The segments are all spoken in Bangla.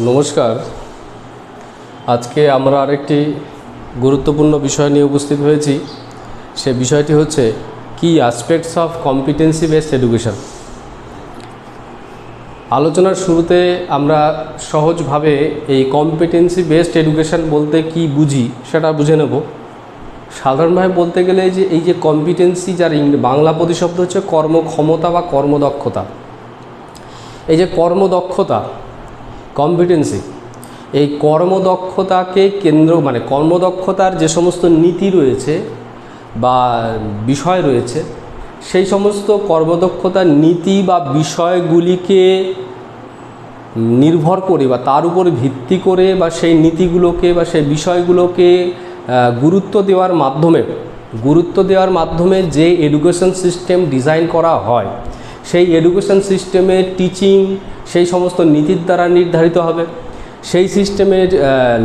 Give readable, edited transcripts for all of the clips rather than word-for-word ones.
নমস্কার। আজকে আমরা আরেকটি গুরুত্বপূর্ণ বিষয় নিয়ে উপস্থিত হয়েছি। সে বিষয়টি হচ্ছে কি aspects of competency based education. আলোচনার শুরুতে আমরা সহজভাবে এই কম্পিটেন্সি বেসড এডুকেশন বলতে কি বুঝি সেটা বুঝে নেব। সাধারণভাবে বলতে গেলে যে এই যে কম্পিটেন্সি, যার বাংলা প্রতিশব্দ হচ্ছে কর্মক্ষমতা বা কর্মদক্ষতা। এই যে কর্মদক্ষতা, কম্পিটেন্সি, এই কর্মদক্ষতাকে কেন্দ্র কর্মদক্ষতার যে সমস্ত নীতি রয়েছে বা বিষয় রয়েছে, সেই সমস্ত কর্মদক্ষতার নীতি বা বিষয়গুলিকে নির্ভর করে বা তার উপর ভিত্তি করে বা সেই নীতিগুলোকে বা সেই বিষয়গুলোকে গুরুত্ব দেওয়ার মাধ্যমে যে এডুকেশন সিস্টেম ডিজাইন করা হয়, সেই এডুকেশন সিস্টেমের টিচিং সেই সমস্ত নীতির দ্বারা নির্ধারিত হবে। সেই সিস্টেমের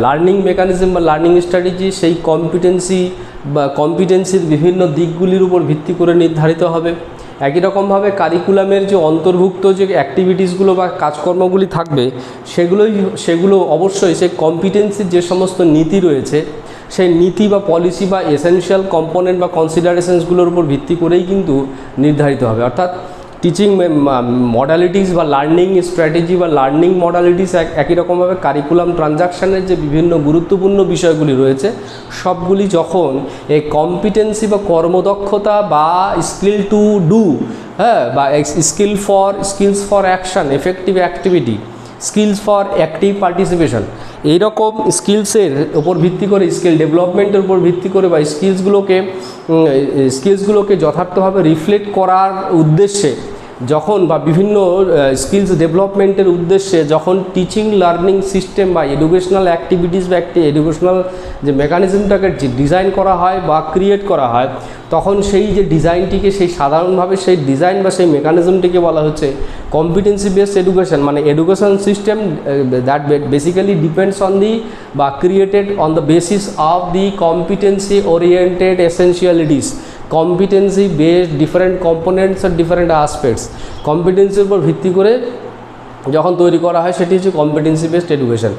লার্নিং মেকানিজম বা লার্নিং স্ট্র্যাটেজি সেই কম্পিটেন্সির বিভিন্ন দিকগুলির উপর ভিত্তি করে নির্ধারিত হবে। একই রকমভাবে কারিকুলামের যে অন্তর্ভুক্ত যে অ্যাক্টিভিটিসগুলো বা কাজকর্মগুলি থাকবে, সেগুলো অবশ্যই সেই কম্পিটেন্সির যে সমস্ত নীতি রয়েছে, সেই নীতি বা পলিসি বা এসেনশিয়াল কম্পোনেন্ট বা কনসিডারেশনসগুলোর উপর ভিত্তি করেই কিন্তু নির্ধারিত হবে। অর্থাৎ টিচিং মডালিটিস বা লার্নিং স্ট্র্যাটেজি বা লার্নিং মডালিটিস একই রকমভাবে কারিকুলাম ট্রানজাকশানের যে বিভিন্ন গুরুত্বপূর্ণ বিষয়গুলি রয়েছে, সবগুলি যখন এই কম্পিটেন্সি বা কর্মদক্ষতা বা স্কিল টু ডু, বা skills for action, effective activity, skills for active participation, এইরকম স্কিলসের উপর ভিত্তি করে, স্কিল ডেভেলপমেন্টের উপর ভিত্তি করে বা স্কিলসগুলোকে যথার্থভাবে রিফ্লেক্ট করার উদ্দেশ্যে যখন বা বিভিন্ন স্কিলস ডেভেলপমেন্টের উদ্দেশ্যে যখন টিচিং লার্নিং সিস্টেম বা এডুকেশনাল অ্যাক্টিভিটিস বা একটি এডুকেশনাল যে মেকানিজমটাকে ডিজাইন করা হয় বা ক্রিয়েট করা হয়, তখন সেই যে ডিজাইনটিকে, সেই সাধারণভাবে সেই ডিজাইন বা সেই মেকানিজমটিকে বলা হচ্ছে কম্পিটেন্সি বেসড এডুকেশন। মানে education system that basically depends on the বা created on the basis of the competency oriented essentialities, competency based different components আর ডিফারেন্ট আসপেক্টস। কম্পিটেন্সির উপর ভিত্তি করে যখন তৈরি করা হয়, সেটি হচ্ছে কম্পিটেন্সি বেসড এডুকেশন।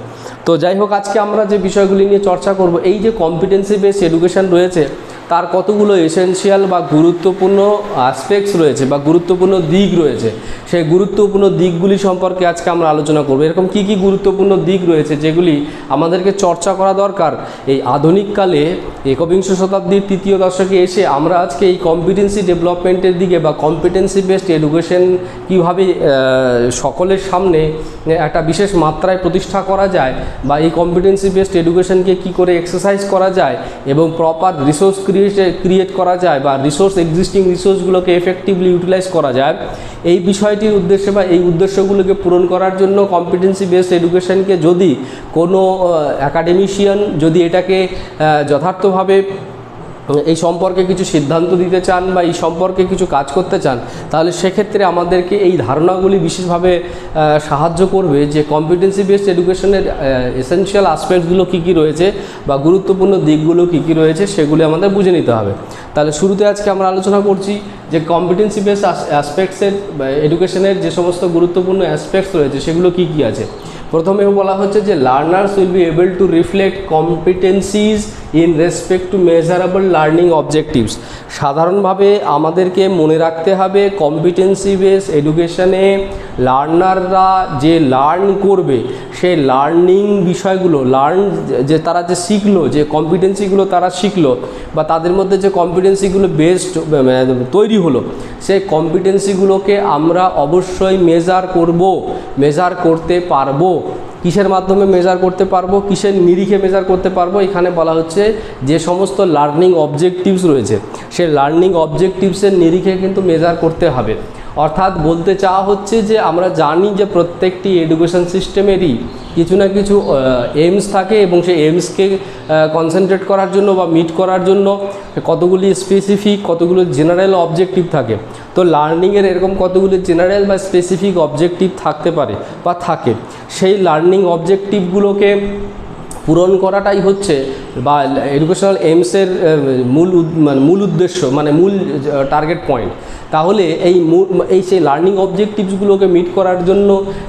তো যাই হোক, আজকে আমরা যে বিষয়গুলি নিয়ে চর্চা করব, এই যে কম্পিটেন্সি বেসড এডুকেশন রয়েছে, তার কতগুলো এসেনশিয়াল বা গুরুত্বপূর্ণ আসপেক্টস রয়েছে বা গুরুত্বপূর্ণ দিক রয়েছে, সেই গুরুত্বপূর্ণ দিকগুলি সম্পর্কে আজকে আমরা আলোচনা করব। এরকম কি কি গুরুত্বপূর্ণ দিক রয়েছে যেগুলি আমাদেরকে চর্চা করা দরকার এই আধুনিককালে, একবিংশ শতাব্দীর তৃতীয় দশকে এসে আমরা আজকে এই কম্পিটেন্সি ডেভেলপমেন্টের দিকে বা কম্পিটেন্সি বেসড এডুকেশন কীভাবে সকলের সামনে একটা বিশেষ মাত্রায় প্রতিষ্ঠা করা যায়, বা এই কম্পিটেন্সি বেসড এডুকেশনকে কী করে এক্সারসাইজ করা যায় এবং প্রপার রিসোর্স ক্রিয়েট করা যায় বা এক্সিস্টিং রিসোর্সগুলোকে এফেক্টিভলি ইউটিলাইজ করা যায়, এই বিষয়টির উদ্দেশ্যে বা এই উদ্দেশ্যগুলোকে পূরণ করার জন্য কম্পিটেন্সি বেসড এডুকেশনকে যদি কোনো অ্যাকাডেমিশিয়ান যদি এটাকে যথার্থভাবে এই সম্পর্কে কিছু সিদ্ধান্ত দিতে চান বা এই সম্পর্কে কিছু কাজ করতে চান, তাহলে সেক্ষেত্রে আমাদেরকে এই ধারণাগুলি বিশেষভাবে সাহায্য করবে যে কম্পিটেন্সি বেসড এডুকেশনের এসেনশিয়াল আসপেক্টসগুলো কী কী রয়েছে বা গুরুত্বপূর্ণ দিকগুলো কী কী রয়েছে, সেগুলি আমাদের বুঝে নিতে হবে। তাহলে শুরুতে আজকে আমরা আলোচনা করছি যে কম্পিটেন্সি বেসড অ্যাসপেক্টসের এডুকেশনের যে সমস্ত গুরুত্বপূর্ণ অ্যাসপেক্টস রয়েছে সেগুলো কী কী আছে। প্রথমে বলা হচ্ছে যে learners will be able to reflect competencies in respect to measurable learning objectives. সাধারণভাবে আমাদেরকে মনে রাখতে হবে কম্পিটেন্সি বেস এডুকেশনে লার্নাররা যে লার্ন করবে, সেই লার্নিং বিষয়গুলো যে তারা যে শিখলো, যে কম্পিটেন্সিগুলো তারা শিখলো বা তাদের মধ্যে যে কম্পিটেন্সিগুলো বেসড তৈরি হলো, সেই কম্পিটেন্সিগুলোকে আমরা অবশ্যই মেজার করতে পারবো। কিসের মাধ্যমে মেজার করতে পারবো, কিসের নিরিখে মেজার করতে পারবো? এখানে বলা হচ্ছে যে সমস্ত লার্নিং অবজেক্টিভস রয়েছে, সেই লার্নিং অবজেক্টিভসের নিরিখে কিন্তু মেজার করতে হবে। অর্থাৎ বলতে চাওয়া হচ্ছে যে আমরা জানি যে প্রত্যেকটি এডুকেশন সিস্টেমেরই কিছু না কিছু এইমস থাকে এবং সেই এইমসকে কনসেন্ট্রেট করার জন্য বা মিট করার জন্য কতগুলি স্পেসিফিক, কতগুলো জেনারেল অবজেক্টিভ থাকে। তো লার্নিংয়ের এরকম কতগুলি জেনারেল বা স্পেসিফিক অবজেক্টিভ থাকতে পারে বা থাকে। সেই লার্নিং অবজেক্টিভগুলোকে পূরণ করাটাই হচ্ছে বা এডুকেশনাল এইমসের মূল উদ্দেশ্য মানে মূল টার্গেট পয়েন্ট, তাহলে এই সেই লার্নিং অবজেক্টিভসগুলোকে মিট করার জন্য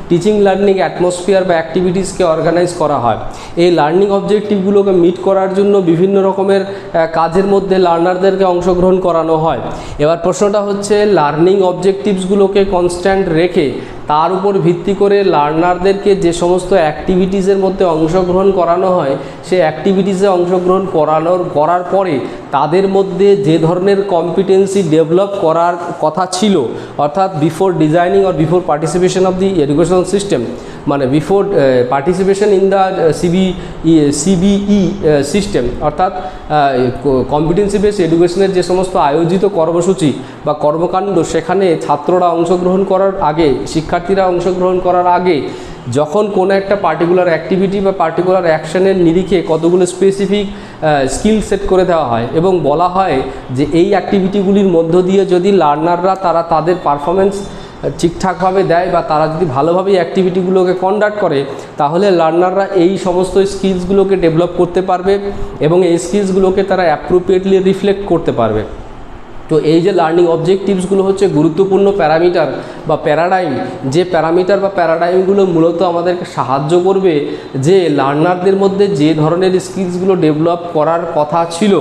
টিচিং লার্নিং অ্যাটমসফিয়ার বা অ্যাক্টিভিটিসকে অর্গানাইজ করা হয়। এই লার্নিং অবজেক্টিভগুলোকে মিট করার জন্য বিভিন্ন রকমের কাজের মধ্যে লার্নারদেরকে অংশগ্রহণ করানো হয়। এবার প্রশ্নটা হচ্ছে, লার্নিং অবজেক্টিভসগুলোকে কনস্ট্যান্ট রেখে তার উপর ভিত্তি করে লার্নারদেরকে যে সমস্ত অ্যাক্টিভিটিসের মধ্যে অংশগ্রহণ করানো হয়, সেই অ্যাক্টিভিটিসে অংশগ্রহণ করার পরে তাদের মধ্যে যে ধরনের কম্পিটেন্সি ডেভেলপ করার কথা ছিল, অর্থাৎ before designing or before participation of the educational system, মানে before participation in the CBE system, অর্থাৎ কম্পিটেন্সি বেস এডুকেশনের যে সমস্ত আয়োজিত কর্মসূচি বা কর্মকাণ্ড, সেখানে ছাত্ররা অংশগ্রহণ করার আগে, শিক্ষার্থীরা অংশগ্রহণ করার আগে যখন কোনো একটা পার্টিকুলার অ্যাক্টিভিটি বা পার্টিকুলার অ্যাকশনের নিরিখে কতগুলো স্পেসিফিক স্কিল সেট করে দেওয়া হয় এবং বলা হয় যে এই অ্যাক্টিভিটিগুলির মধ্য দিয়ে যদি লার্নাররা তাদের পারফরমেন্স ঠিকঠাকভাবে দেয় বা তারা যদি ভালোভাবে অ্যাক্টিভিটিগুলোকে কন্ডাক্ট করে, তাহলে লার্নাররা এই সমস্ত স্কিলসগুলোকে ডেভেলপ করতে পারবে এবং এই স্কিলসগুলোকে তারা অ্যাপ্রোপ্রিয়েটলি রিফ্লেক্ট করতে পারবে। তো এই যে লার্নিং অবজেক্টিভসগুলো হচ্ছে গুরুত্বপূর্ণ প্যারামিটার বা প্যারাডাইম, যে প্যারামিটার বা প্যারাডাইমগুলো মূলত আমাদেরকে সাহায্য করবে যে লার্নারদের মধ্যে যে ধরনের স্কিলসগুলো ডেভেলপ করার কথা ছিল,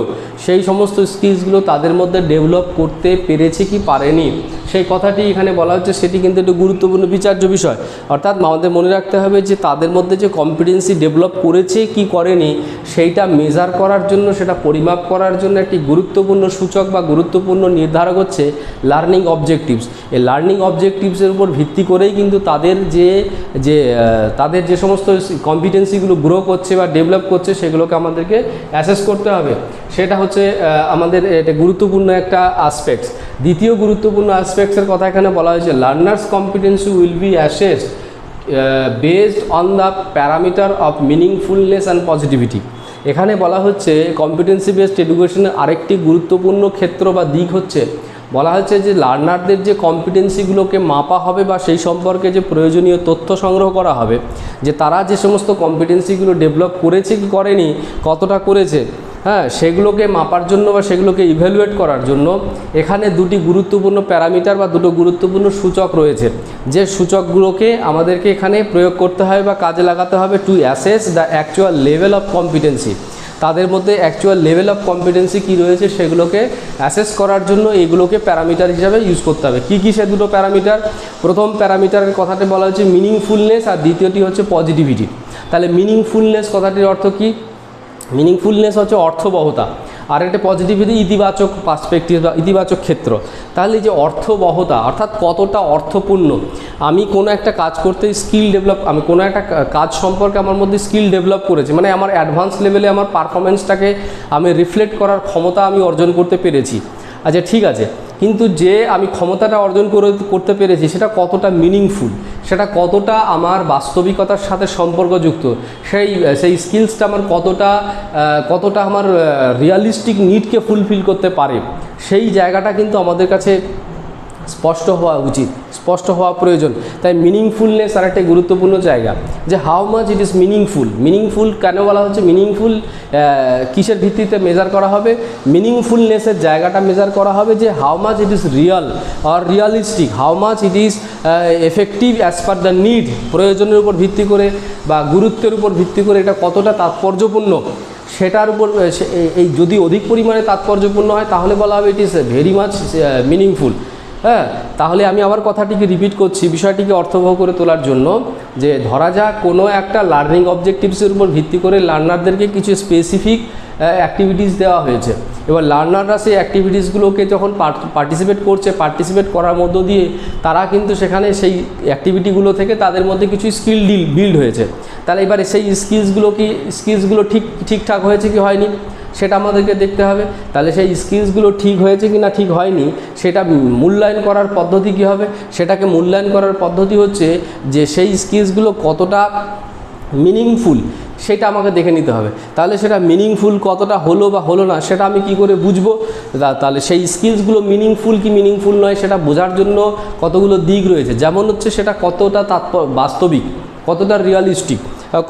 সেই সমস্ত স্কিলসগুলো তাদের মধ্যে ডেভেলপ করতে পেরেছে কি পারেনি, সেই কথাটি এখানে বলা হচ্ছে। সেটি কিন্তু একটু গুরুত্বপূর্ণ বিচার্য বিষয়। অর্থাৎ আমাদের মনে রাখতে হবে যে তাদের মধ্যে যে কম্পিটেন্সি ডেভেলপ করেছে কি করেনি, সেইটা মেজার করার জন্য, সেটা পরিমাপ করার জন্য একটি গুরুত্বপূর্ণ সূচক বা গুরুত্বপূর্ণ নির্ধারক হচ্ছে লার্নিং অবজেক্টিভস। এই লার্নিং অবজেক্টিভসের উপর ভিত্তি করেই কিন্তু তাদের যে সমস্ত কম্পিটেন্সিগুলো গ্রো করছে বা ডেভেলপ করছে, সেগুলোকে আমাদেরকে অ্যাসেস করতে হবে। সেটা হচ্ছে আমাদের এটা গুরুত্বপূর্ণ একটা আসপেক্টস। দ্বিতীয় গুরুত্বপূর্ণ আসপেক্টসের কথা এখানে বলা হয়েছে, learners competency will be assessed based on the parameter of meaningfulness and positivity. এখানে বলা হচ্ছে কম্পিটেন্সি বেসড এডুকেশনের আরেকটি গুরুত্বপূর্ণ ক্ষেত্র বা দিক হচ্ছে, বলা হচ্ছে যে লার্নারদের যে কম্পিটেন্সিগুলোকে মাপা হবে বা সেই সম্পর্কে যে প্রয়োজনীয় তথ্য সংগ্রহ করা হবে, যে তারা যে সমস্ত কম্পিটেন্সিগুলো ডেভেলপ করেছে কি করেনি, কতটা করেছে, হ্যাঁ, সেগুলোকে মাপার জন্য বা সেগুলোকে ইভ্যালুয়েট করার জন্য এখানে দুটি গুরুত্বপূর্ণ প্যারামিটার বা দুটো গুরুত্বপূর্ণ সূচক রয়েছে, যে সূচকগুলোকে আমাদেরকে এখানে প্রয়োগ করতে হবে বা কাজে লাগাতে হবে to assess the actual level of competency. তাদের মধ্যে অ্যাকচুয়াল লেভেল অফ কম্পিটেন্সি কী রয়েছে সেগুলোকে অ্যাসেস করার জন্য এগুলোকে প্যারামিটার হিসাবে ইউজ করতে হবে। কী কী সে দুটো প্যারামিটার? প্রথম প্যারামিটারের কথাটি বলা হচ্ছে মিনিংফুলনেস, আর দ্বিতীয়টি হচ্ছে পজিটিভিটি। তাহলে মিনিংফুলনেস কথাটির অর্থ কী? মিনিংফুলনেস হচ্ছে অর্থবহতা, আর একটা পজিটিভিটি ইতিবাচক পার্সপেক্টিভ বা ইতিবাচক ক্ষেত্র। তাহলে যে অর্থবহতা অর্থাৎ কতটা অর্থপূর্ণ, আমি কোনো একটা কাজ করতে স্কিল ডেভেলপ, আমি কোনো একটা কাজ সম্পর্কে আমার মধ্যে স্কিল ডেভেলপ করেছি, মানে আমার অ্যাডভান্স লেভেলে আমার পারফরমেন্সটাকে আমি রিফ্লেক্ট করার ক্ষমতা আমি অর্জন করতে পেরেছি। আচ্ছা ঠিক আছে, কিন্তু যে আমি ক্ষমতাটা অর্জন করতে পেরেছি সেটা কতটা মিনিংফুল, সেটা কতটা আমার বাস্তবিকতার সাথে সম্পর্কযুক্ত, সেই স্কিলসটা আমার কতটা আমার রিয়ালিস্টিক নিডকে ফুলফিল করতে পারে, সেই জায়গাটা কিন্তু আমাদের কাছে স্পষ্ট হওয়া উচিত, স্পষ্ট হওয়া প্রয়োজন। তাই মিনিংফুলনেস আর একটা গুরুত্বপূর্ণ জায়গা, যে how much it is meaningful. Meaningful কেন বলা হচ্ছে? মিনিংফুল কিসের ভিত্তিতে মেজার করা হবে? মিনিংফুলনেসের জায়গাটা মেজার করা হবে যে how much it is Real or realistic, how much it is effective as per the need. প্রয়োজনের উপর ভিত্তি করে বা গুরুত্বের উপর ভিত্তি করে এটা কতটা তাৎপর্যপূর্ণ, সেটার উপর এই যদি অধিক পরিমাণে তাৎপর্যপূর্ণ হয় তাহলে বলা হবে it is very much meaningful. হ্যাঁ, তাহলে আমি আবার কথাটিকে রিপিট করছি বিষয়টিকে অর্থবহ করে তোলার জন্য, যে ধরা যাক কোনো একটা লার্নিং অবজেক্টিভসের উপর ভিত্তি করে লার্নারদেরকে কিছু স্পেসিফিক অ্যাক্টিভিটিস দেওয়া হয়েছে। এবার লার্নাররা সেই অ্যাক্টিভিটিসগুলোকে যখন পার্টিসিপেট করার মধ্য দিয়ে তারা কিন্তু সেখানে সেই অ্যাক্টিভিটিগুলো থেকে তাদের মধ্যে কিছু স্কিল বিল্ড হয়েছে। তাহলে এবারে সেই স্কিলসগুলো ঠিকঠাক হয়েছে কি হয়নি সেটা আমাদেরকে দেখতে হবে। তাহলে সেই স্কিলসগুলো ঠিক হয়েছে কি না ঠিক হয়নি সেটা মূল্যায়ন করার পদ্ধতি কী হবে? সেটাকে মূল্যায়ন করার পদ্ধতি হচ্ছে যে সেই স্কিলসগুলো কতটা মিনিংফুল সেটা আমাকে দেখে নিতে হবে। তাহলে সেটা মিনিংফুল কতটা হলো বা হলো না সেটা আমি কি করে বুঝবো? তাহলে সেই স্কিলসগুলো মিনিংফুল কি মিনিংফুল নয় সেটা বোঝার জন্য কতগুলো দিক রয়েছে। যেমন হচ্ছে সেটা কতটা বাস্তবিক, কতটা রিয়ালিস্টিক,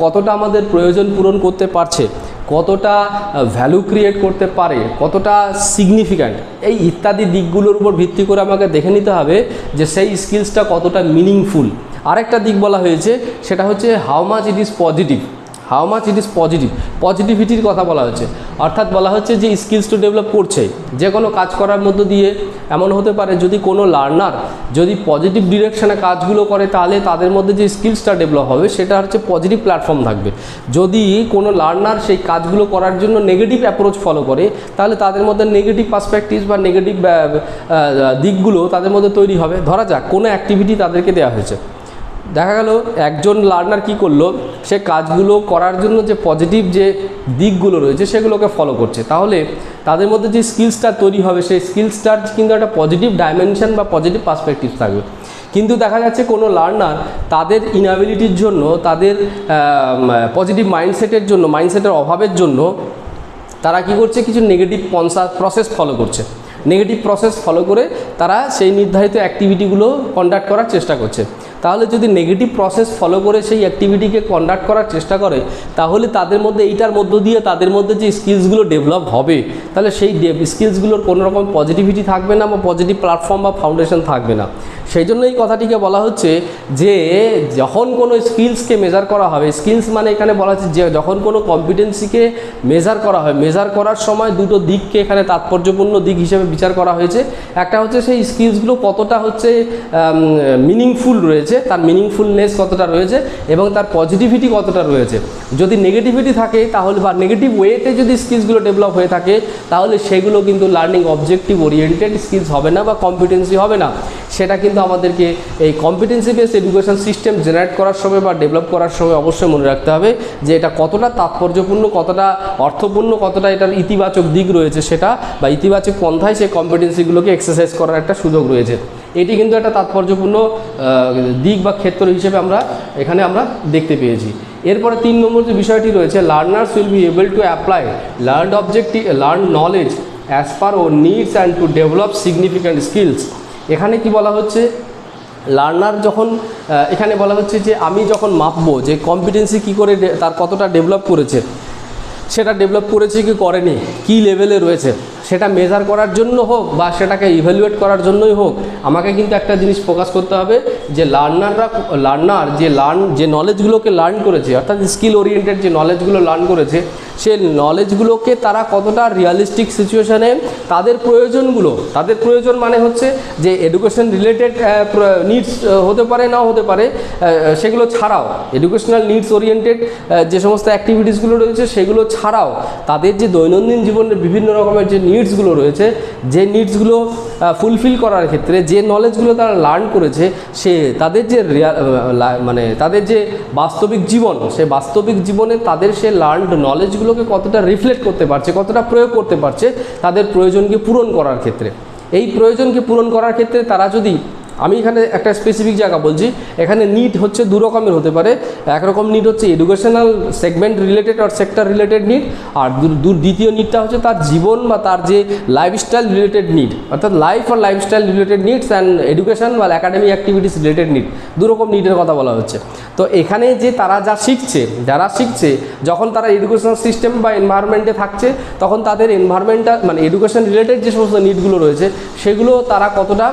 কতটা আমাদের প্রয়োজন পূরণ করতে পারছে, কতটা ভ্যালু ক্রিয়েট করতে পারে, কতটা সিগনিফিক্যান্ট, এই ইত্যাদি দিকগুলোর উপর ভিত্তি করে আমাকে দেখে নিতে হবে যে সেই স্কিলসটা কতটা মিনিংফুল। আরেকটা দিক বলা হয়েছে, সেটা হচ্ছে how much it is positive, how much it is positive, পজিটিভিটির কথা বলা হচ্ছে। অর্থাৎ বলা হচ্ছে যে স্কিলস তো ডেভেলপ করছে, যে কোনো কাজ করার মধ্য দিয়ে এমন হতে পারে যদি কোনো লার্নার যদি পজিটিভ ডিরেকশানে কাজগুলো করে, তাহলে তাদের মধ্যে যে স্কিলসটা ডেভেলপ হবে সেটা হচ্ছে পজিটিভ প্ল্যাটফর্ম থাকবে। যদি কোনো লার্নার সেই কাজগুলো করার জন্য নেগেটিভ অ্যাপ্রোচ ফলো করে, তাহলে তাদের মধ্যে নেগেটিভ পার্সপেক্টিভস বা নেগেটিভ দিকগুলো তাদের মধ্যে তৈরি হবে। ধরা যাক কোনো অ্যাক্টিভিটি তাদেরকে দেওয়া হয়েছে, দেখা গেল একজন লার্নার কি করলো, সে কাজগুলো করার জন্য যে পজিটিভ যে দিকগুলো রয়েছে সেগুলোকে ফলো করছে, তাহলে তাদের মধ্যে যে স্কিলসটা তৈরি হবে সেই স্কিলসটার কিন্তু একটা পজিটিভ ডাইমেনশন বা পজিটিভ পার্সপেক্টিভ থাকবে। কিন্তু দেখা যাচ্ছে কোনো লার্নার তাদের ইনঅ্যাবিলিটির জন্য, তাদের পজিটিভ মাইন্ডসেটের জন্য, মাইন্ডসেটের অভাবের জন্য তারা কি করছে, কিছু নেগেটিভ প্রসেস ফলো করছে। নেগেটিভ প্রসেস ফলো করে তারা সেই নির্ধারিত অ্যাক্টিভিটিগুলো কন্ডাক্ট করার চেষ্টা করছে। তাহলে যদি নেগেটিভ প্রসেস ফলো করে সেই অ্যাক্টিভিটিকে কন্ডাক্ট করার চেষ্টা করে, তাহলে তাদের মধ্যে এইটার মধ্য দিয়ে তাদের মধ্যে যে স্কিলসগুলো ডেভেলপ হবে, তাহলে সেই স্কিলসগুলোর কোনো রকম পজিটিভিটি থাকবে না বা পজিটিভ প্ল্যাটফর্ম বা ফাউন্ডেশন থাকবে না। সেই জন্য এই কথাটিকে বলা হচ্ছে যে যখন কোনো স্কিলসকে মেজার করা হবে, স্কিলস মানে এখানে বলা হচ্ছে যে যখন কোনো কম্পিটেন্সিকে মেজার করা হয়, মেজার করার সময় দুটো দিককে এখানে তাৎপর্যপূর্ণ দিক হিসেবে বিচার করা হয়েছে। একটা হচ্ছে সেই স্কিলসগুলো কতটা হচ্ছে মিনিংফুল রয়েছে, তার মিনিংফুলনেস কতটা রয়েছে এবং তার পজিটিভিটি কতটা রয়েছে। যদি নেগেটিভিটি থাকে তাহলে, বা নেগেটিভ ওয়েতে যদি স্কিলসগুলো ডেভেলপ হয়ে থাকে, তাহলে সেগুলো কিন্তু লার্নিং অবজেক্টিভ ওরিয়েন্টেড স্কিলস হবে না বা কম্পিটেন্সি হবে না। সেটা কিন্তু আমাদেরকে এই competency based education system generate করার সময় বা ডেভেলপ করার সময় অবশ্যই মনে রাখতে হবে যে এটা কতটা তাৎপর্যপূর্ণ, কতটা অর্থপূর্ণ, কতটা এটার ইতিবাচক দিক রয়েছে সেটা, বা ইতিবাচক পন্থায় সেই কম্পিটেন্সিগুলোকে এক্সারসাইজ করার একটা সুযোগ রয়েছে। এটি কিন্তু একটা তাৎপর্যপূর্ণ দিক বা ক্ষেত্র হিসেবে এখানে আমরা দেখতে পেয়েছি। এরপরে 3 নম্বর যে বিষয়টি রয়েছে, learners will be able to apply learn knowledge as per or needs and to develop significant skills. এখানে কি বলা হচ্ছে, লার্নার যখন এখানে বলা হচ্ছে যে আমি যখন মাপবো যে কম্পিটেন্সি কী করে তার কতটা ডেভেলপ করেছে, সেটা ডেভেলপ করেছে কি করেনি, কী লেভেলে রয়েছে, সেটা মেজার করার জন্য হোক বা সেটাকে ইভ্যালুয়েট করার জন্যই হোক, আমাকে কিন্তু একটা জিনিস ফোকাস করতে হবে যে লার্নার যে নলেজগুলোকে লার্ন করেছে, অর্থাৎ স্কিল ওরিয়েন্টেড যে নলেজগুলো লার্ন করেছে, সেই নলেজগুলোকে তারা কতটা রিয়ালিস্টিক সিচুয়েশানে তাদের প্রয়োজন মানে হচ্ছে যে এডুকেশন রিলেটেড নিডস হতে পারে, নাও হতে পারে, সেগুলো ছাড়াও এডুকেশনাল নিডস ওরিয়েন্টেড যে সমস্ত অ্যাক্টিভিটিসগুলো রয়েছে সেগুলো ছাড়াও তাদের যে দৈনন্দিন জীবনের বিভিন্ন রকমের যে নিডসগুলো রয়েছে, যে নিডসগুলো ফুলফিল করার ক্ষেত্রে যে নলেজগুলো তারা লার্ন করেছে, তাদের যে তাদের যে বাস্তবিক জীবন, সেই বাস্তবিক জীবনে তাদের সে লার্নড নলেজগুলোকে কতটা রিফ্লেক্ট করতে পারছে, কতটা প্রয়োগ করতে পারছে তাদের প্রয়োজনকে পূরণ করার ক্ষেত্রে। এই প্রয়োজনকে পূরণ করার ক্ষেত্রে তারা যদি, আমি এখানে একটা স্পেসিফিক জায়গা বলছি, এখানে নিড হচ্ছে 2 রকমের হতে পারে। একরকম নিড হচ্ছে এডুকেশনাল সেগমেন্ট রিলেটেড আর সেক্টর রিলেটেড নিড, আর দ্বিতীয় নিডটা হচ্ছে তার জীবন বা তার যে লাইফস্টাইল রিলেটেড নিড, অর্থাৎ লাইফ আর lifestyle related needs and education বা একাডেমিক অ্যাক্টিভিটিস রিলেটেড নিড। 2 রকম নিডের কথা বলা হচ্ছে। তো এখানে যে তারা যারা শিখছে যখন তারা এডুকেশনাল সিস্টেম বা এনভায়রনমেন্টে থাকছে, তখন তাদের এনভায়রনমেন্টটা মানে এডুকেশন রিলেটেড যে সমস্ত নিডগুলো রয়েছে সেগুলো তারা কতটা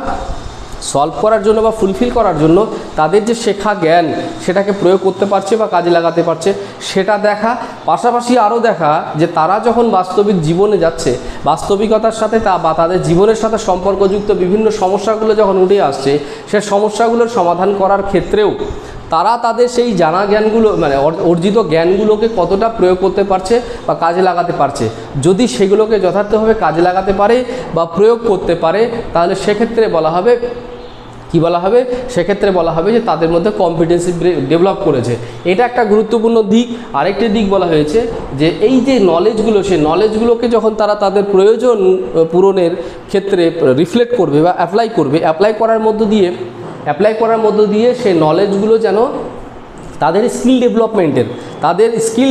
সলভ করার জন্য বা ফুলফিল করার জন্য তাদের যে শেখা জ্ঞান সেটাকে প্রয়োগ করতে পারছে বা কাজে লাগাতে পারছে সেটা দেখা, পাশাপাশি আরও দেখা যে তারা যখন বাস্তবিক জীবনে যাচ্ছে, বাস্তবিকতার সাথে বা তাদের জীবনের সাথে সম্পর্কযুক্ত বিভিন্ন সমস্যাগুলো যখন উঠে আসছে, সে সমস্যাগুলোর সমাধান করার ক্ষেত্রেও তারা তাদের সেই জানা জ্ঞানগুলো মানে অর্জিত জ্ঞানগুলোকে কতটা প্রয়োগ করতে পারছে বা কাজে লাগাতে পারছে। যদি সেগুলোকে যথার্থভাবে কাজে লাগাতে পারে বা প্রয়োগ করতে পারে, তাহলে সেক্ষেত্রে বলা হবে সেক্ষেত্রে বলা হবে যে তাদের মধ্যে কম্পিটেন্সি ডেভেলপ করেছে। এটা একটা গুরুত্বপূর্ণ দিক। আরেকটি দিক বলা হয়েছে যে এই যে নলেজগুলো, সেই নলেজগুলোকে যখন তারা তাদের প্রয়োজন পূরণের ক্ষেত্রে রিফ্লেক্ট করবে বা অ্যাপ্লাই করার মধ্য দিয়ে সেই নলেজগুলো যেন তাদের স্কিল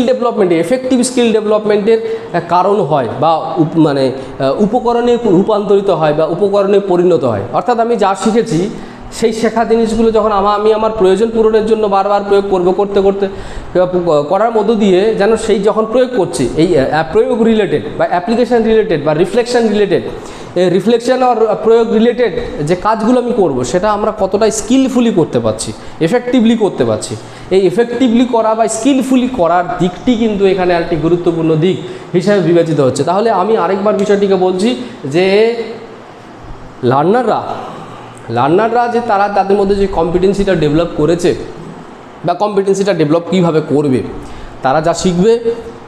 ডেভেলপমেন্টের এফেক্টিভ স্কিল ডেভেলপমেন্টের কারণ হয় বা উপকরণে রূপান্তরিত হয় বা উপকরণে পরিণত হয়। অর্থাৎ আমি যা শিখেছি সেই শেখা জিনিসগুলো যখন আমি আমার প্রয়োজন পূরণের জন্য বারবার প্রয়োগ করার মধ্য দিয়ে যেন সেই যখন প্রয়োগ করছি এই প্রয়োগ রিলেটেড বা অ্যাপ্লিকেশান রিলেটেড বা রিফ্লেকশন রিলেটেড, রিফ্লেকশন আর প্রয়োগ রিলেটেড যে কাজগুলো আমি করব সেটা আমরা কতটা স্কিলফুলি করতে পারছি, এফেক্টিভলি করতে পারছি। এই এফেক্টিভলি করা বা স্কিলফুলি করার দিকটি কিন্তু এখানে একটি গুরুত্বপূর্ণ দিক হিসাবে বিবেচিত হচ্ছে। তাহলে আমি আরেকবার বিষয়টিকে বলছি যে লার্নাররা যে তাদের মধ্যে যে কম্পিটেন্সিটা ডেভেলপ করেছে বা কম্পিটেন্সিটা ডেভেলপ কীভাবে করবে, তারা যা শিখবে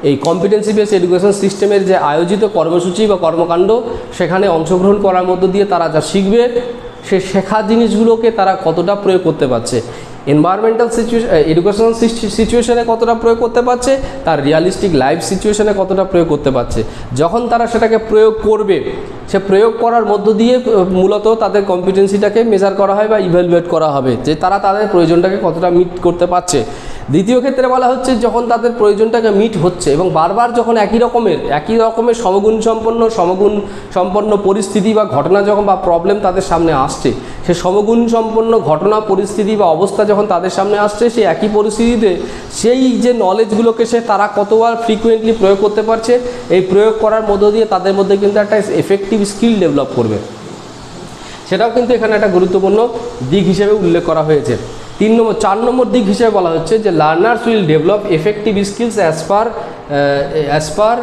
এই কম্পিটেন্সি বেস এডুকেশন সিস্টেমের যে আয়োজিত কর্মসূচি বা কর্মকাণ্ড সেখানে অংশগ্রহণ করার মধ্য দিয়ে তারা যা শিখবে সে শেখা জিনিসগুলোকে তারা কতটা প্রয়োগ করতে পারছে, এনভায়রনমেন্টাল এডুকেশনাল সিচুয়েশনে কতটা প্রয়োগ করতে পারছে, তার রিয়ালিস্টিক লাইফ সিচুয়েশনে কতটা প্রয়োগ করতে পারছে। যখন তারা সেটাকে প্রয়োগ করবে সে প্রয়োগ করার মধ্য দিয়ে মূলত তাদের কম্পিটেন্সিটাকে মেজার করা হয় বা ইভ্যালুয়েট করা হবে যে তারা তাদের প্রয়োজনটাকে কতটা মিট করতে পারছে। দ্বিতীয় ক্ষেত্রে বলা হচ্ছে যখন তাদের প্রয়োজনটাকে মিট হচ্ছে এবং বারবার যখন একই রকমের সমগুণ সম্পন্ন পরিস্থিতি বা ঘটনা যখন বা প্রবলেম তাদের সামনে আসছে, সে সমগুণ সম্পন্ন ঘটনা পরিস্থিতি বা অবস্থা যখন তাদের সামনে আসছে সেই একই পরিস্থিতিতে সেই যে নলেজগুলোকে তারা কতবার ফ্রিকুয়েন্টলি প্রয়োগ করতে পারছে, এই প্রয়োগ করার মধ্য দিয়ে তাদের মধ্যে কিন্তু একটা এফেক্টিভ স্কিল ডেভেলপ করবে, সেটাও কিন্তু এখানে একটা গুরুত্বপূর্ণ দিক হিসেবে উল্লেখ করা হয়েছে। 4 নম্বর দিক হিসেবে বলা হচ্ছে যে learners will develop effective skills as per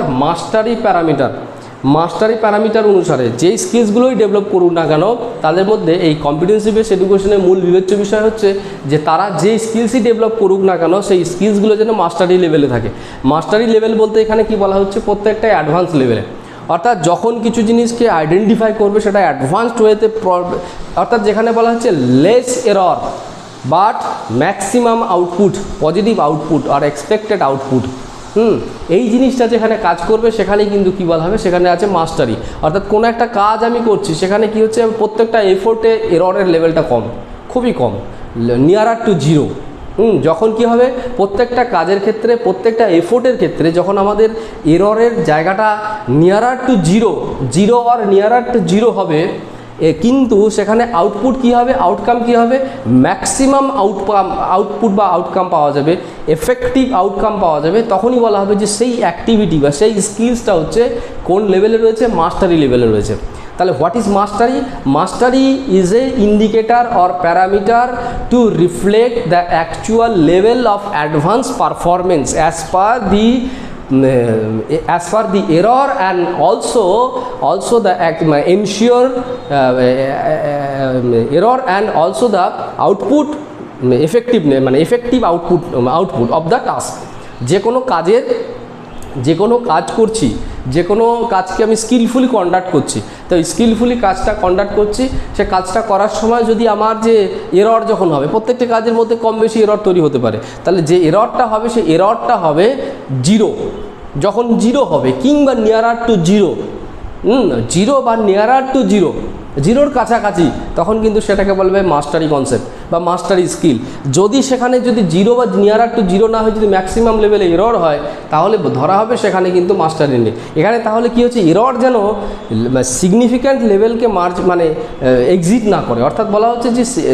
mastery parameter অনুসারে যেই স্কিলসগুলোই ডেভেলপ করুক না কেন তাদের মধ্যে এই কম্পিটেন্সি বেস এডুকেশনের মূল বিবেচ্য বিষয় হচ্ছে যে তারা যেই স্কিলসই ডেভেলপ করুক না কেন সেই স্কিলসগুলো যেন মাস্টারি লেভেলে থাকে। মাস্টারি লেভেল বলতে এখানে কি বলা হচ্ছে, প্রত্যেকটাই অ্যাডভান্স লেভেলে, অর্থাৎ যখন কিছু জিনিসকে আইডেন্টিফাই করবে সেটা অ্যাডভান্সড ওয়েতে, অর্থাৎ যেখানে বলা হচ্ছে less error but maximum output, positive output আর এক্সপেক্টেড আউটপুট, এই জিনিসটা যেখানে কাজ করবে সেখানে কিন্তু কী বলা হবে, সেখানে আছে মাস্টারি। অর্থাৎ কোনো একটা কাজ আমি করছি সেখানে কি হচ্ছে প্রত্যেকটা এফোর্টে এররের লেভেলটা কম, খুবই কম, নিয়ারার টু জিরো। যখন কি হবে প্রত্যেকটা কাজের ক্ষেত্রে প্রত্যেকটা এফোর্টের ক্ষেত্রে যখন আমাদের এররের জায়গাটা নিয়ারার টু জিরো আর নিয়ারার টু জিরো হবে, কিন্তু সেখানে আউটপুট কী হবে, আউটকাম কী হবে, ম্যাক্সিমাম আউটপুট বা আউটকাম পাওয়া যাবে, এফেক্টিভ আউটকাম পাওয়া যাবে, তখনই বলা হবে যে সেই অ্যাক্টিভিটি বা সেই স্কিলসটা হচ্ছে কোন লেভেলে রয়েছে, মাস্টারি লেভেলে রয়েছে। তাহলে what is mastery? Mastery is a indicator or parameter to reflect the actual level of advance performance as per the error and also the ensure error and also the output effectiveness, মানে effective output of the task। যে কোনো কাজ করছি, যে কোনো কাজকে আমি স্কিলফুলি কন্ডাক্ট করছি, তো স্কিলফুলি কাজটা কন্ডাক্ট করছি, সে কাজটা করার সময় যদি আমার যে এরর যখন হবে, প্রত্যেকটা কাজের মধ্যে কম বেশি এরর তৈরি হতে পারে, তাহলে যে এররটা হবে সেই এররটা হবে জিরো। যখন জিরো হবে কিংবা নিয়ারার টু জিরো, জিরো বা নিয়ারার টু জিরোর কাছাকাছি, তখন কিন্তু সেটাকে বলবে মাস্টারি কনসেপ্ট বা মাস্টারি স্কিল। যদি সেখানে জিরো বা নিয়ারার টু জিরো না হয়, যদি ম্যাক্সিমাম লেভেলে এরর হয়, তাহলে ধরা হবে সেখানে কিন্তু মাস্টারি নেই। এখানে তাহলে কি হচ্ছে, এরর যেন সিগনিফিক্যান্ট লেভেলকে এক্সিট না করে, অর্থাৎ বলা হচ্ছে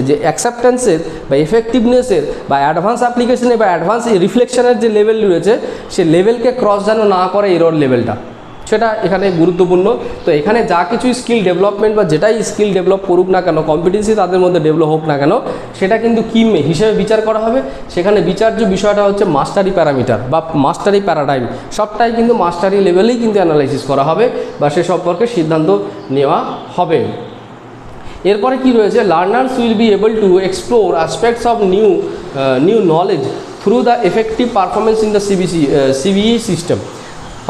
যে অ্যাকসেপ্টেন্সের বা এফেক্টিভনেসের বা অ্যাডভান্স অ্যাপ্লিকেশনের বা অ্যাডভান্স রিফ্লেকশনের যে লেভেল রয়েছে সে লেভেলকে ক্রস যেন না করে এরর লেভেলটা, সেটা এখানে গুরুত্বপূর্ণ। তো এখানে যা কিছু স্কিল ডেভেলপমেন্ট বা যেটাই স্কিল ডেভেলপ করুক না কেন, কম্পিটেন্সি তাদের মধ্যে ডেভেলপ হোক না কেন, সেটা কিন্তু কী হিসেবে বিচার করা হবে, সেখানে বিচার্য বিষয়টা হচ্ছে মাস্টারি প্যারামিটার বা মাস্টারি প্যারাডাইম, সবটাই কিন্তু মাস্টারি লেভেলেই কিন্তু অ্যানালাইসিস করা হবে বা সে সম্পর্কে সিদ্ধান্ত নেওয়া হবে। এরপরে কি রয়েছে, learners will be able to explore aspects of new knowledge through the effective performance in the CBE system.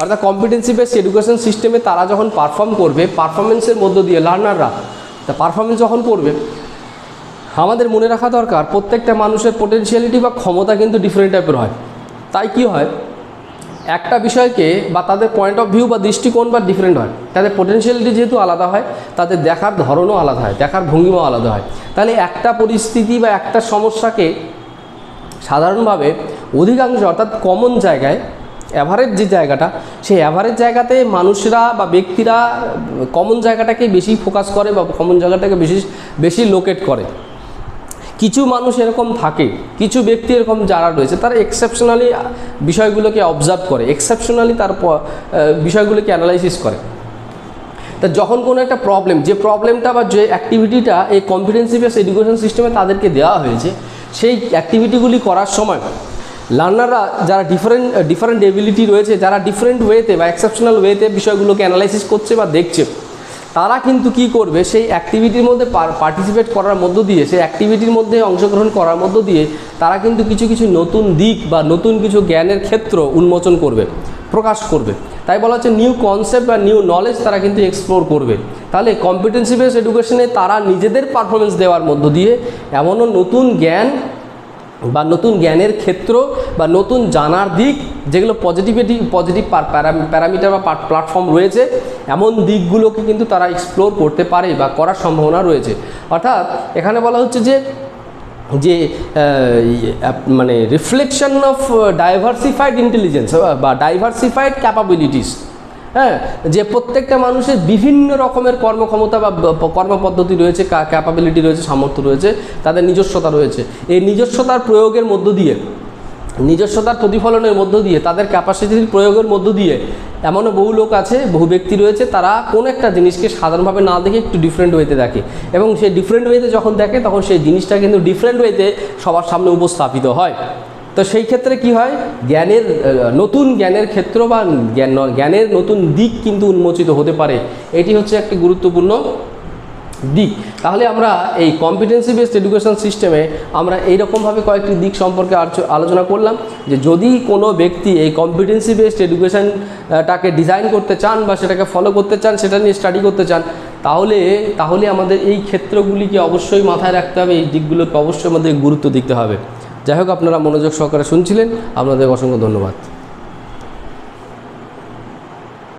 অর্থাৎ কম্পিটেন্সি বেস এডুকেশন সিস্টেমে তারা যখন পারফর্ম করবে, পারফরমেন্সের মধ্য দিয়ে লার্নাররা তা পারফরমেন্স যখন করবে, আমাদের মনে রাখা দরকার প্রত্যেকটা মানুষের পোটেনশিয়ালিটি বা ক্ষমতা কিন্তু ডিফারেন্ট টাইপের হয়। তাই কি হয়, একটা বিষয়কে বা তাদের পয়েন্ট অফ ভিউ বা দৃষ্টিকোণ বা ডিফারেন্ট হয়, তাদের পোটেনশিয়ালিটি যেহেতু আলাদা হয়, তাদের দেখার ধরনও আলাদা হয়, দেখার ভঙ্গিমাও আলাদা হয়। তাহলে একটা পরিস্থিতি বা একটা সমস্যাকে সাধারণভাবে অধিকাংশ, অর্থাৎ কমন জায়গায়, অ্যাভারেজ যে জায়গাটা, সেই অ্যাভারেজ জায়গাতে মানুষরা বা ব্যক্তিরা কমন জায়গাটাকে বেশি ফোকাস করে বা কমন জায়গাটাকে বেশি লোকেট করে। কিছু মানুষ এরকম থাকে, কিছু ব্যক্তি এরকম যারা রয়েছে তারা এক্সেপশনালি বিষয়গুলোকে অবজার্ভ করে, এক্সেপশনালি তার বিষয়গুলোকে অ্যানালাইসিস করে। তা যখন কোনো একটা প্রবলেম, যে প্রবলেমটা বা যে অ্যাক্টিভিটিটা এই কম্পিটেন্সি বেসড এডুকেশন সিস্টেমে তাদেরকে দেওয়া হয়েছে, সেই অ্যাক্টিভিটিগুলি করার সময় লার্নাররা যারা ডিফারেন্ট এবিলিটি রয়েছে, যারা ডিফারেন্ট ওয়েতে বা এক্সেপশনাল ওয়েতে বিষয়গুলোকে অ্যানালাইসিস করছে বা দেখছে, তারা কিন্তু কি করবে, সেই অ্যাক্টিভিটির মধ্যে পার্টিসিপেট করার মধ্য দিয়ে, সেই অ্যাক্টিভিটির মধ্যে অংশগ্রহণ করার মধ্য দিয়ে তারা কিন্তু কিছু কিছু নতুন দিক বা নতুন কিছু জ্ঞানের ক্ষেত্র উন্মোচন করবে, প্রকাশ করবে। তাই বলা হচ্ছে নিউ কনসেপ্ট বা নিউ নলেজ তারা কিন্তু এক্সপ্লোর করবে। তাহলে কম্পিটেন্সি বেসড এডুকেশনে তারা নিজেদের পারফরমেন্স দেওয়ার মধ্য দিয়ে এমনও নতুন জ্ঞান বা নতুন জ্ঞানের ক্ষেত্র বা নতুন জানার দিক, যেগুলো পজিটিভ প্যারামিটার বা প্ল্যাটফর্ম রয়েছে, এমন দিকগুলোকে কিন্তু তারা এক্সপ্লোর করতে পারে বা করার সম্ভাবনা রয়েছে। অর্থাৎ এখানে বলা হচ্ছে যে মানে রিফ্লেকশন অফ ডাইভার্সিফাইড ইন্টেলিজেন্স বা ডাইভার্সিফাইড ক্যাপাবিলিটিস, হ্যাঁ, যে প্রত্যেকটা মানুষের বিভিন্ন রকমের কর্মক্ষমতা বা কর্মপদ্ধতি রয়েছে, ক্যাপাবিলিটি রয়েছে, সামর্থ্য রয়েছে, তাদের নিজস্বতা রয়েছে। এই নিজস্বতার প্রয়োগের মধ্য দিয়ে, নিজস্বতার প্রতিফলনের মধ্য দিয়ে, তাদের ক্যাপাসিটির প্রয়োগের মধ্য দিয়ে এমনও বহু লোক আছে, বহু ব্যক্তি রয়েছে, তারা কোনো একটা জিনিসকে সাধারণভাবে না দেখে একটু ডিফারেন্ট ওয়েতে দেখে, এবং সেই ডিফারেন্ট ওয়েতে যখন দেখে তখন সেই জিনিসটা কিন্তু ডিফারেন্ট ওয়েতে সবার সামনে উপস্থাপিত হয়। তো সেই ক্ষেত্রে কি হয়, জ্ঞানের নতুন জ্ঞানের ক্ষেত্র বা জ্ঞানের নতুন দিক কিন্তু উন্মোচিত হতে পারে। এটি হচ্ছে একটি গুরুত্বপূর্ণ দিক। তাহলে আমরা এই কম্পিটেন্সি বেসড এডুকেশন সিস্টেমে আমরা এইরকমভাবে কয়েকটি দিক সম্পর্কে আলোচনা করলাম, যে যদি কোনো ব্যক্তি এই কম্পিটেন্সি বেসড এডুকেশনটাকে ডিজাইন করতে চান বা সেটাকে ফলো করতে চান, সেটা নিয়ে স্টাডি করতে চান, তাহলে আমাদের এই ক্ষেত্রগুলিকে অবশ্যই মাথায় রাখতে হবে, এই দিকগুলোকে অবশ্যই আমাদের গুরুত্ব দিতে হবে। যাই হোক, আপনারা মনোযোগ সহকারে শুনছিলেন, আপনাদের অসংখ্য ধন্যবাদ।